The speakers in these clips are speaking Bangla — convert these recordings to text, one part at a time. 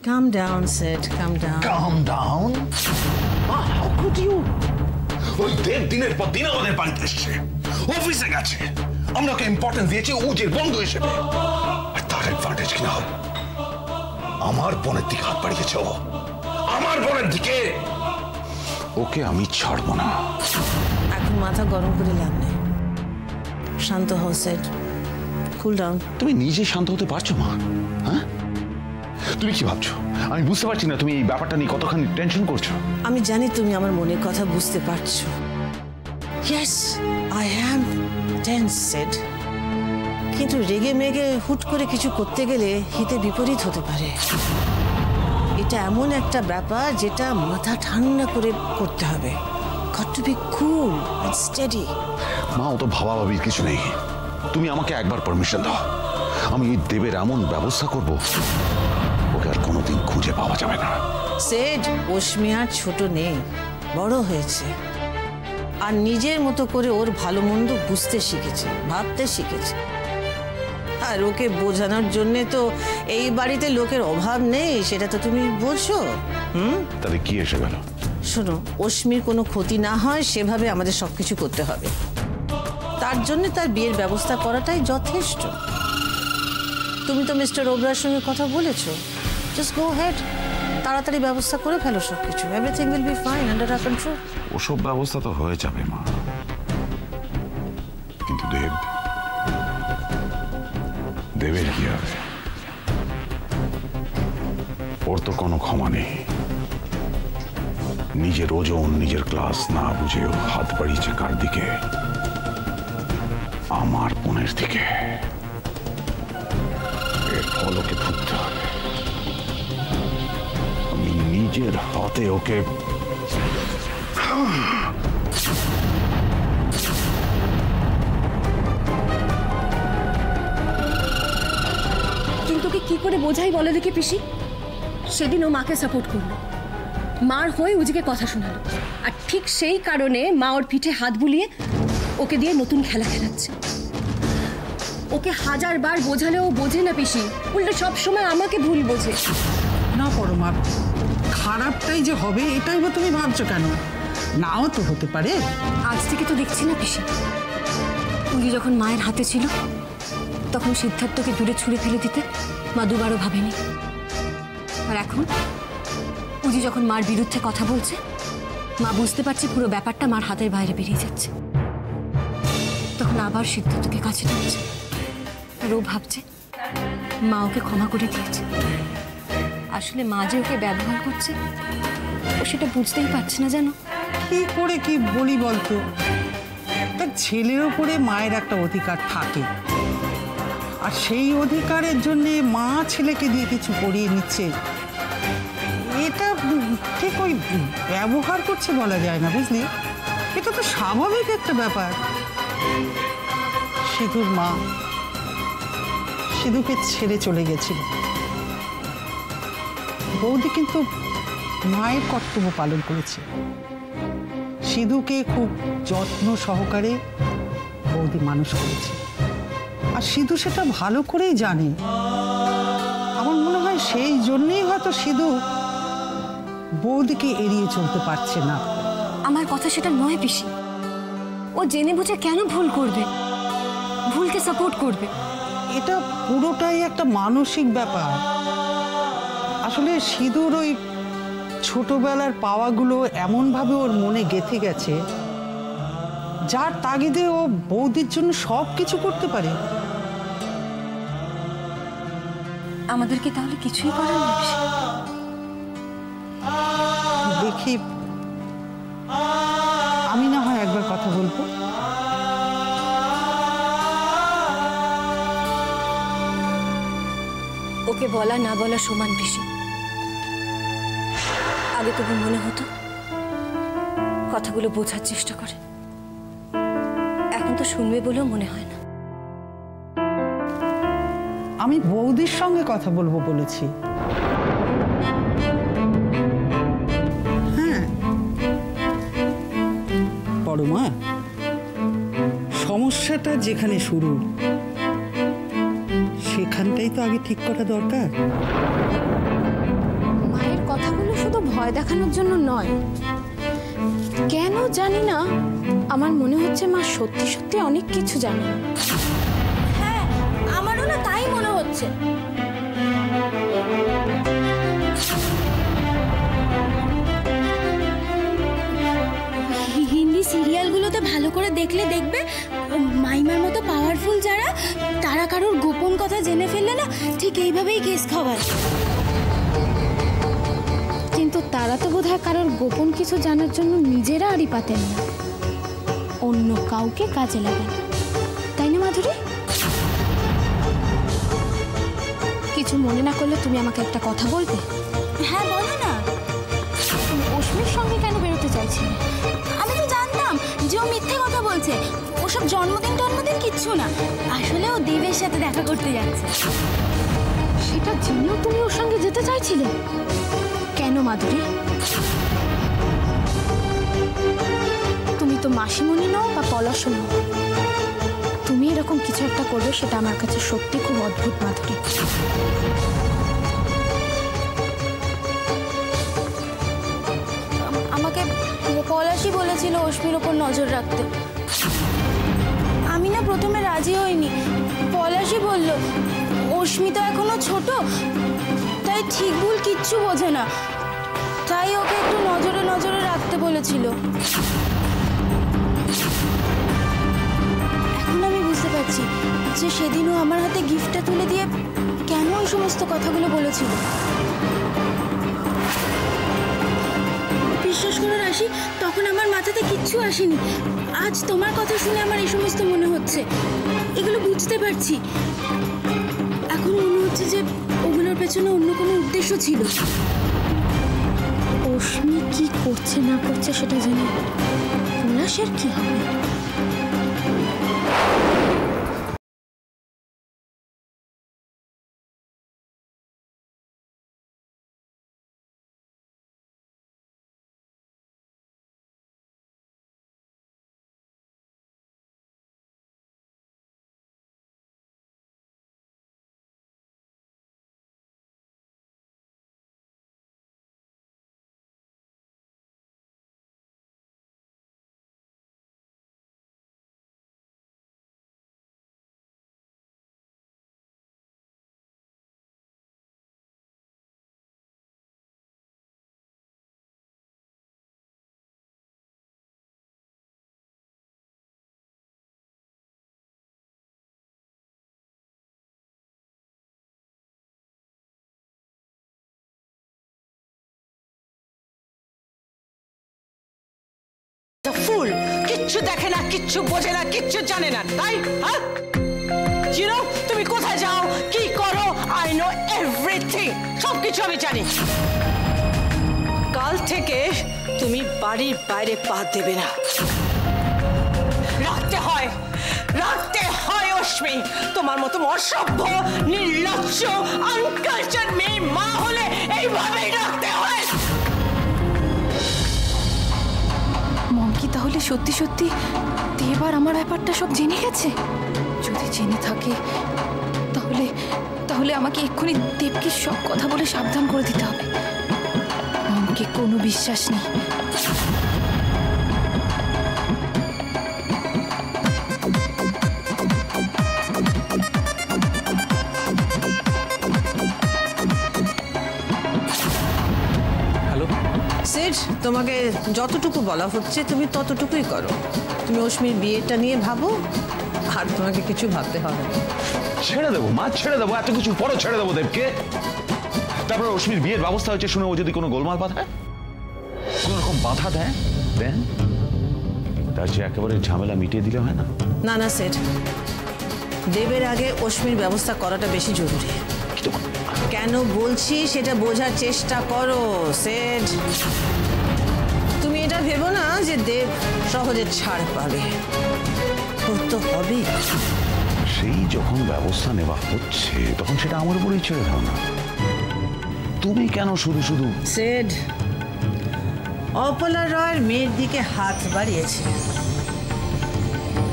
Calm down, Sid. Calm down. Calm down? How could you? ওই দেড় দিনের পর দিন আমাদের বাড়িতে এসছে, অফিসে গেছে, আমরা ওকে ইম্পর্টেন্স দিয়েছি উজির বন্ধু হিসেবে। আর তার অ্যাডভান্টেজ কিনা হোক আমার বোনের দিকে হাত বাড়িয়েছে ও, আমার বোনের দিকে। ওকে আমি ছাড়বো না। এখন মাথা গরম করে লাভ নেই, শান্ত হও সেট, কুল ডাউন। তুমি নিজে শান্ত হতে পারছো মা? হ্যাঁ, তুমি কি ভাবছো? আমি বুঝতে পারছি না তুমি এই ব্যাপারটা নিয়ে কতখানি টেনশন করছো। আমি জানি তুমি আমার মনের কথা বুঝতে পারছো। Yes, I am tense set, কিন্তু রেগে মেগে হুট করে কিছু করতে গেলে হিতে বিপরীত হতে পারে। এটা এমন একটা ব্যাপার যেটা মাথা ঠান্ডা করে করতে হবে। Got to be cool and steady. মা, ও তো ভাবাভাবির কিছু নেই। তুমি আমাকে একবার পারমিশন দাও, আমি এই দেবের এমন ব্যবস্থা করব ওকে আর কোনোদিন খুঁজে পাওয়া যাবে না। সেট, অশ্মি আর ছোট নেই, বড় হয়েছে, আর নিজের মতো করে ওর ভালো মন্দ বুঝতে শিখেছে, ভাবতে শিখেছে। আর ওকে বোঝানোর জন্য তো এই বাড়িতে লোকের অভাব নেই, সেটা তো তুমি বোঝো। তাহলে কি এসে গেল? শোনো, অশ্মির কোনো ক্ষতি না হয় সেভাবে আমাদের সবকিছু করতে হবে। তার জন্য তার বিয়ের ব্যবস্থা করাটাই যথেষ্ট। তুমি তো মিস্টার ওবরার সঙ্গে কথা বলেছো, জাস্ট গো হেড, তাড়াতাড়ি ব্যবস্থা করে ফেলো সবকিছু। Everything will be fine, under our control. ওসব ব্যবস্থা তো হয়ে যাবে মা, কিন্তু দেবের কি হবে? ওর তো কোনো ক্ষমা নেই। নিজের ওজন, নিজের ক্লাস না বুঝে ও হাত বাড়িয়েছে কার দিকে? আমার বোনের দিকে। এর ফল ওকে ভুগতে হবে। আমি নিজের হাতে ওকে। কিন্তু কি করে বোঝাই বলে দেখি পিসি? সেদিন ও মাকে সাপোর্ট করলো, মার হয়ে উজিকে কথা শোনালো, আর ঠিক সেই কারণে মা ওর পিঠে হাত বুলিয়ে ওকে দিয়ে নতুন খেলা খেলাচ্ছে। ওকে হাজারবার বোঝালেও বোঝে না পিসি, উল্টো সব সময় আমাকে ভুল বোঝে। না পরমা, খারাপটাই যে হবে এটাই বা তুমি ভাবছো কেন? নাও তো হতে পারে। আজ থেকে তো দেখছি না পিসি, উজি যখন মায়ের হাতে ছিল তখন সিদ্ধার্থকে দূরে ছুঁড়ে ফেলে দিতে মা দুবারও ভাবেনি। আর এখন উজি যখন মার বিরুদ্ধে কথা বলছে, মা বুঝতে পারছে পুরো ব্যাপারটা মার হাতের বাইরে বেরিয়ে যাচ্ছে, তখন আবার সিদ্ধার্থকে কাছে টানছে। আর ও ভাবছে মা ওকে ক্ষমা করে দিয়েছে। আসলে মা যে ওকে ব্যবহার করছে ও সেটা বুঝতেই পারছে না। যেন কি করে কি বলি বলতো, তার ছেলের ওপরে মায়ের একটা অধিকার থাকে, আর সেই অধিকারের জন্য মা ছেলেকে দিয়ে কিছু করিয়ে নিচ্ছে, এটা ঠিক ওই ব্যবহার করছে বলা যায় না, বুঝলি? এটা তো স্বাভাবিক একটা ব্যাপার। সিধুর মা সিধুকে ছেড়ে চলে গেছিল, বৌদি কিন্তু মায়ের কর্তব্য পালন করেছে। সিধুকে খুব যত্ন সহকারে বৌদি মানুষ করেছে, আর সিধু সেটা ভালো করেই জানে। আমার মনে হয় সেই জন্যই হয়তো সিধু বৌদিকে এড়িয়ে চলতে পারছে না। আমার কথা সেটা নয় পিসি, ও জেনে বুঝে কেন ভুল করবে, ভুলকে সাপোর্ট করবে? এটা পুরোটাই একটা মানসিক ব্যাপার। আসলে সিধুর ওই ছোটবেলার পাওয়াগুলো এমনভাবে ওর মনে গেঁথে গেছে, যার তাগিদে ও বৌদির জন্য সব কিছু করতে পারে। আমাদেরকে তাহলে কিছুই করার নেই পিসি? দেখি, আমি না হয় একবার কথা বলবো। ওকে বলা না বলা সমান পিসি। আগে তবু মনে হতো কথাগুলো বোঝার চেষ্টা করে, এখন তো শুনবে বলেও মনে হয় না। আমি বৌদির সঙ্গে কথা বলবো বলেছি। হ্যাঁ পরমা, সমস্যাটা যেখানে শুরু সেখানটাই তো আগে ঠিক করা দরকার। ভয় দেখানোর জন্য নয়, কেন জানি না আমার মনে হচ্ছে মা সত্যি সত্যি অনেক কিছু জানে। হ্যাঁ, আমারও না তাই মনে হচ্ছে। হিন্দি সিরিয়ালগুলোতে ভালো করে দেখলে দেখবে মাইমার মতো পাওয়ারফুল যারা, তারা কারোর গোপন কথা জেনে ফেললে না ঠিক এইভাবেই কেস খাওয়ায়। কিন্তু তারা তো বোধহয় কারোর গোপন কিছু জানার জন্য নিজেরা আড়ি পাতেন না, অন্য কাউকে কাজে লাগান, তাই না মাধুরী? কিছু মনে না করলে তুমি আমাকে একটা কথা বলবে? হ্যাঁ বলো না। তুমি অশ্মির সঙ্গে কেন বেরোতে চাইছিলে? আমি তো জানতাম যে ও মিথ্যে কথা বলছে, ওসব জন্মদিন কিচ্ছু না, আসলে ও দেবের সাথে দেখা করতে যাচ্ছে। সেটা জেনেও তুমি ওর সঙ্গে যেতে চাইছিলে কেন মাধুরী? তুমি তো মাসিমণি নও বা পলাশও নও, তুমি এরকম কিছু একটা করবে সেটা আমার কাছে সত্যি খুব অদ্ভুত মাধুরী। আমাকে পলাশই বলেছিল অশ্মির ওপর নজর রাখতে। আমি না প্রথমে রাজি হইনি, পলাশই বলল অশ্মি তো এখনো ছোট, তাই ঠিক ভুল কিচ্ছু বোঝে না, তাই ওকে একটু নজরে নজরে রাখতে বলেছিল। এখন আমি বুঝতে পারছি যে সেদিনও আমার হাতে গিফটটা তুলে দিয়ে কেন ওই সমস্ত কথাগুলো বলেছিল। বিশ্বাস করে রাশি, তখন আমার মাথাতে কিচ্ছু আসেনি, আজ তোমার কথা শুনে আমার এই সমস্ত মনে হচ্ছে, এগুলো বুঝতে পারছি। এখন মনে হচ্ছে যে ওগুলোর পেছনে অন্য কোনো উদ্দেশ্য ছিল। অশ্মি কি করছে না করছে সেটা জেনে পলাশের কি হবে? ফুল কিচ্ছু দেখে না, কিচ্ছু বোঝে না, কিচ্ছু জানে না, তাই? হ্যাঁ, চিনো তুমি কোথায় যাও, কি করো, আই নো এভরিথিং, সবকিছু আমি জানি। কাল থেকে তুমি বাড়ির বাইরে পা দেবে না। রাখতে হয় অশ্মি, তোমার মতো অসভ্য নির্লজ্জ আনকালচার মেয়ে মা হলে এইভাবেই রাখতে হয়। কি তাহলে সত্যি সত্যি দেব আর আমার ব্যাপারটা সব জেনে গেছে? যদি জেনে থাকে তাহলে তাহলে আমাকে এক্ষুনি দেবকে সব কথা বলে সাবধান করে দিতে হবে। মমকে কোনো বিশ্বাস নেই। সেট, তোমাকে যতটুকু বলা হচ্ছে তুমি ততটুকুই করো। তুমি অশ্মির বিয়েটা নিয়ে ভাবো, আর তোমাকে কিছু ভাবতে হবে না। ছেড়ে দেবো মা, ছেড়ে দেবো, এত কিছু পরও ছেড়ে দেবো দেবকে। তারপরে অশ্মির বিয়ের ব্যবস্থা হচ্ছে শুনে ও যদি কোনো গোলমাল পাঠায়, কোন রকম বাধা দেয়, তার চেয়ে একেবারে ঝামেলা মিটিয়ে দিলে হয় না? না না সেট, দেবের আগে অশ্মির ব্যবস্থা করাটা বেশি জরুরি। কেন বলছি সেটা বোঝার চেষ্টা করো সেট। তুমি এটা ভেবো না যে দেব সহজে ছাড় পাবে, ওর তো হবে। সেই যখন ব্যবস্থা নেওয়া হচ্ছে তখন সেটা আমার উপরেই ছেড়ে দাও না। তুমি কেন শুধু শুধু? সেট, অপলা রয়ের মেয়ের দিকে হাত বাড়িয়েছে,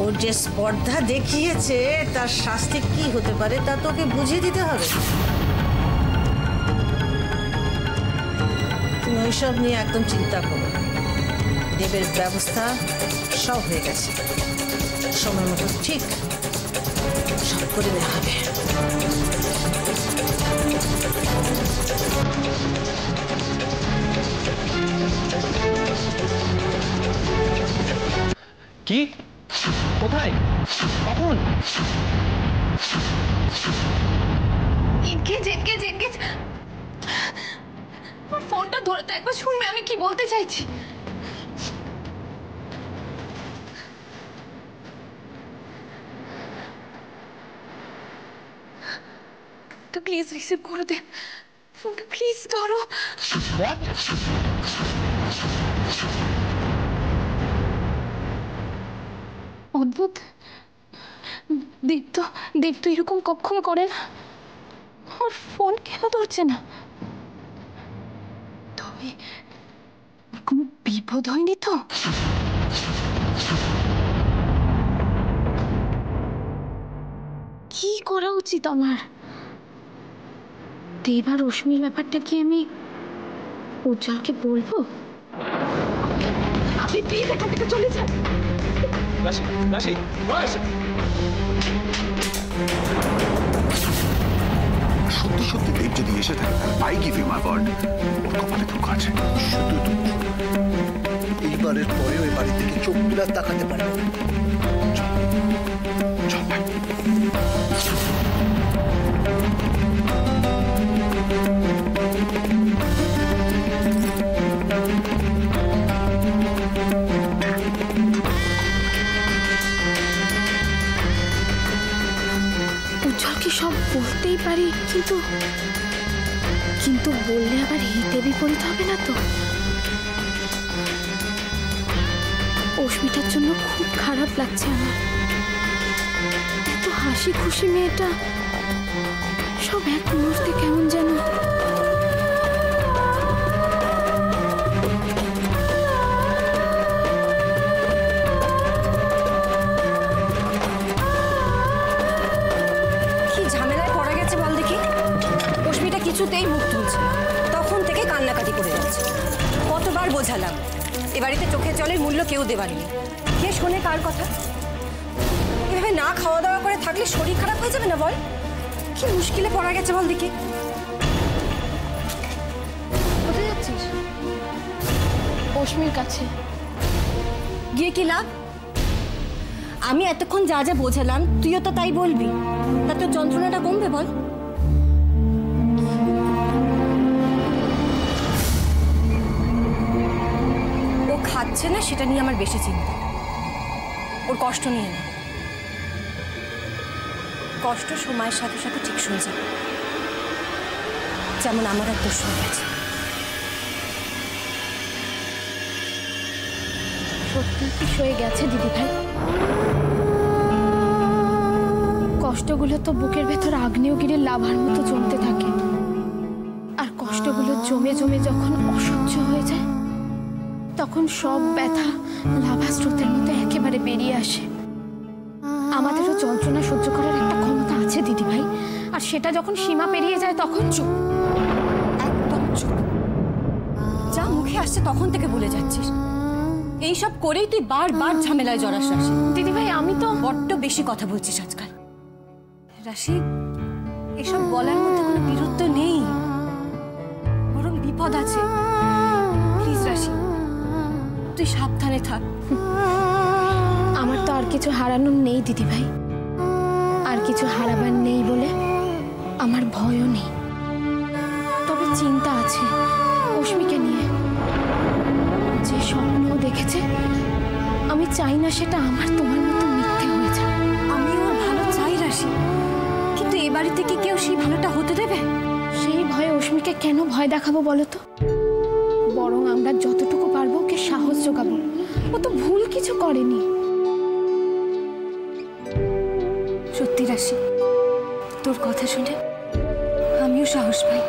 ওর যে স্পর্ধা দেখিয়েছে তার শাস্তি কি হতে পারে তা তোকে বুঝিয়ে দিতে হবে। তুমি ওইসব নিয়ে একদম চিন্তা করো না। দেবের ব্যবস্থা সব হয়ে গেছে, সময় মতো ঠিক সব করে নেওয়া হবে। কি? কোথায়? কখন? এনগেজ। ফোনটা ধরে তো একবার শুনবে আমি কি বলতে চাইছি। তো প্লিজ রিসিভ করে দে ফোনটা, প্লিজ ধরো। What? অদ্ভুত, দেব তো এরকম কখনো করে না। ওর ফোন কেন ধরছে না? তবে কোনো বিপদ হয়নি তো? কি করা উচিত আমার? দেব আর রশ্মির ব্যাপারটা কি আমি উজ্জ্বলকে বলবো? আপনি প্লিজ এখান থেকে চলে যান। রাশি সত্যি সত্যি দেব যদি এসে থাকে I give you my word, ওর কপালে দুঃখ আছে, শুধু দুঃখ। এইবারের পরেও এ বাড়ি থেকে চোখ তুলে তাকাতে পারবে না। চল ভাই। উজ্জ্বলকে সব বলতেই পারি, কিন্তু বললে আবার হিতে বিপরীত হবে না তো? অস্মিতার জন্য খুব খারাপ লাগছে আমার। এত হাসি খুশি মেয়েটা সব এক মুহূর্তে কেমন যেন। কিছুতেই মুখ তুলছে, তখন থেকে কান্নাকাটি করে যাচ্ছে। কতবার বোঝালাম এ বাড়িতে চোখের জলের মূল্য কেউ দেবার নেই। কে শোনে কার কথা? এভাবে না খাওয়া দাওয়া করে থাকলে শরীর খারাপ হয়ে যাবে না বল? কি মুশকিলে পড়া গেছে বল দেখি। কোথায় যাচ্ছিস? অস্মির কাছে। গিয়ে কি লাভ? আমি এতক্ষণ যা যা বোঝালাম তুইও তো তাই বলবি, তা তোর যন্ত্রণাটা কমবে বল? খাচ্ছে না সেটা নিয়ে আমার বেশি চিন্তা, ওর কষ্ট নিয়ে না। কষ্ট সময়ের সাথে সাথে ঠিক শুয়ে যাবে, যেমন আমার আর তোর শুয়ে গেছে। সত্যি কি শুয়ে গেছে দিদি ভাই? কষ্টগুলো তো বুকের ভেতর আগ্নেয়গিরির লাভার মতো জমতে থাকে, আর কষ্টগুলো জমে জমে যখন অসহ্য হয়ে যায় তখন সব ব্যথা লাভা স্রোতের মতো একেবারে বেরিয়ে আসে। আমাদেরও যন্ত্রণা সহ্য করার একটা ক্ষমতা আছে দিদি ভাই, আর সেটা যখন সীমা পেরিয়ে যায় তখন চুপ, একদম চুপ। যা মুখে আসছে তখন থেকে বলে যাচ্ছিস। এইসব করেই তুই বারবার ঝামেলায় জড়াস রাশি। দিদি ভাই আমি তো বড্ড বেশি কথা বলছিস আজকাল রাশি। এসব বলার মধ্যে কোনো বিরুদ্ধ নেই, বরং বিপদ আছে। প্লিজ রাশি, তুই সাবধানে থাক। আমার তো আর কিছু হারানোর নেই দিদি ভাই, আর কিছু হারাবার নেই বলে আমার ভয়ও নেই। তবে চিন্তা আছে অস্মিকে নিয়ে। যে স্বপ্ন দেখেছে আমি চাই না সেটা আমার তোমার মতো মিথ্যে হয়ে যায়। আমি ওর ভালো চাই রাশি, কিন্তু এ বাড়ি থেকে কেউ সেই ভালোটা হতে দেবে? সেই ভয়ে অস্মিকে কেন ভয় দেখাবো বলো তো? বরং আমরা যতটুকু পারবো ওকে সাহস জোগাবো। ও তো ভুল কিছু করেনি। সত্যি রাশি, তোর কথা শুনে আমিও সাহস পাই।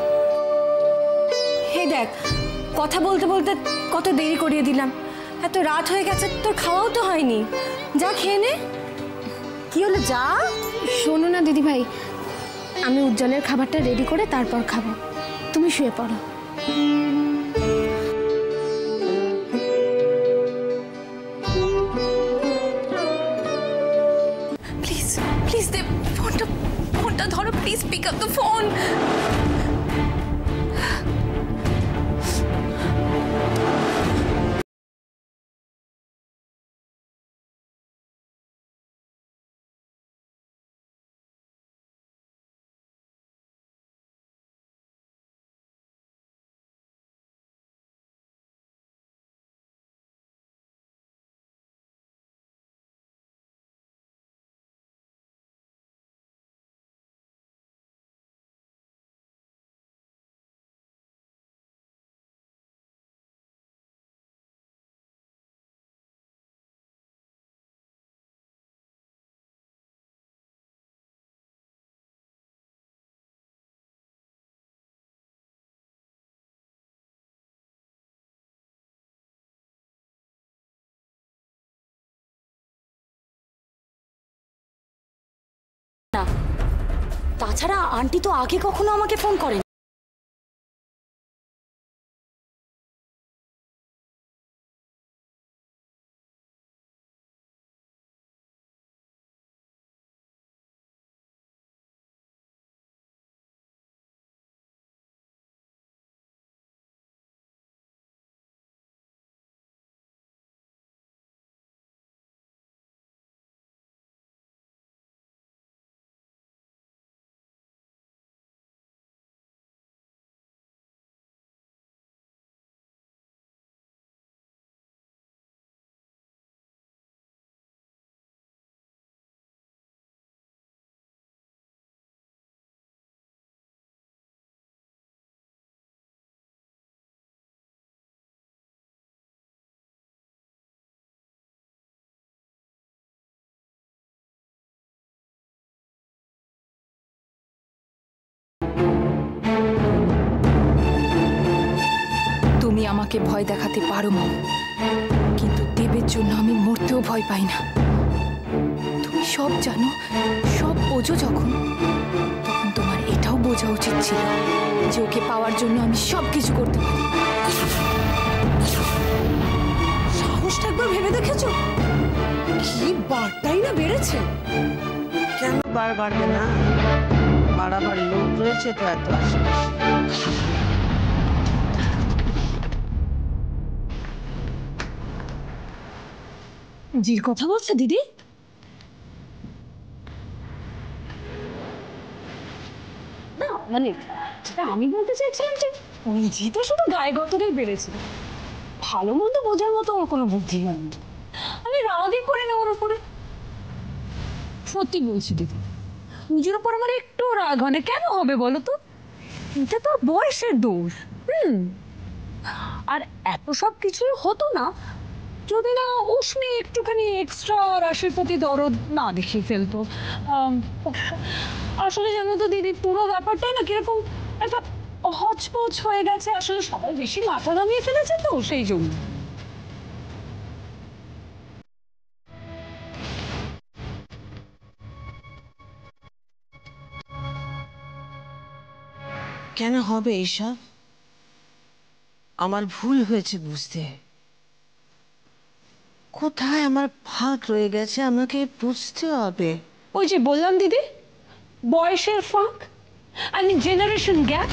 হে দেখ, কথা বলতে বলতে কত দেরি করিয়ে দিলাম। এত রাত হয়ে গেছে, তোর খাওয়াও তো হয়নি। যা খেয়ে নে। কি হলো যা? শোনো না দিদি ভাই, আমি উজ্জ্বলের খাবারটা রেডি করে তারপর খাবো, তুমি শুয়ে পড়ো। pick up the phone. তাছাড়া আন্টি তো আগে কখনো আমাকে ফোন করেন। তুমি আমাকে ভয় দেখাতে পারো মম, কিন্তু দেবের জন্য আমি মরতেও ভয় পাই না। তুমি সব জানো, সব বোঝো যখন, তখন তোমার এটাও বোঝা উচিত ছিল যে ওকে পাওয়ার জন্য আমি সব কিছু করতে পারি। সাহসটা একবার ভেবে দেখেছো? কি বারটাই না বেড়েছে। কেন বার বাড়বে না? বাড়াবার লোক রয়েছে তো এত আশেপাশে। জির কথা বলছে দিদি? না মানে যেটা আমি বলতে চাইছিলাম যে জি তো শুধু গায়ে গতরেই বেড়েছে, ভালো মন্দ বোঝার মতো ওর কোনো বুদ্ধি হয়নি। আমি রাগই করি না ওর উপরে। সত্যি বলছি দিদি, নিজের উপর আমার একটু রাগ হয় না। কেন হবে বলো তো? এটা তোর বয়সের দোষ। আর এত সব কিছুই হতো না যদি না অশ্মি একটুখানি এক্সট্রা রাশির প্রতি দরদ না দেখিয়ে ফেলতো। আসলে জানো তো দিদি, পুরো ব্যাপারটাই না কিরকম একটা হচপচ হয়ে গেছে। আসলে সবাই বেশি মাথা ঘামিয়ে ফেলেছে তো, সেই জন্য। কেন হবে এইসব? আমার ভুল হয়েছে বুঝতে। কোথায় আমার ফাঁক রয়ে গেছে আমাকে বুঝতে হবে। ওই যে বললাম দিদি, বয়সের ফাঁক আর জেনারেশন গ্যাপ।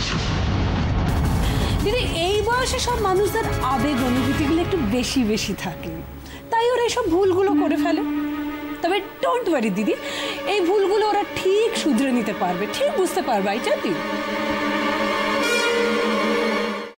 দিদি এই বয়সে সব মানুষদের আবেগ অনুভূতিগুলো একটু বেশি বেশি থাকে, তাই ওরা এইসব ভুলগুলো করে ফেলে। তবে ডোন্ট ওয়ারি দিদি, এই ভুলগুলো ওরা ঠিক শুধরে নিতে পারবে, ঠিক বুঝতে পারবে। I tell you.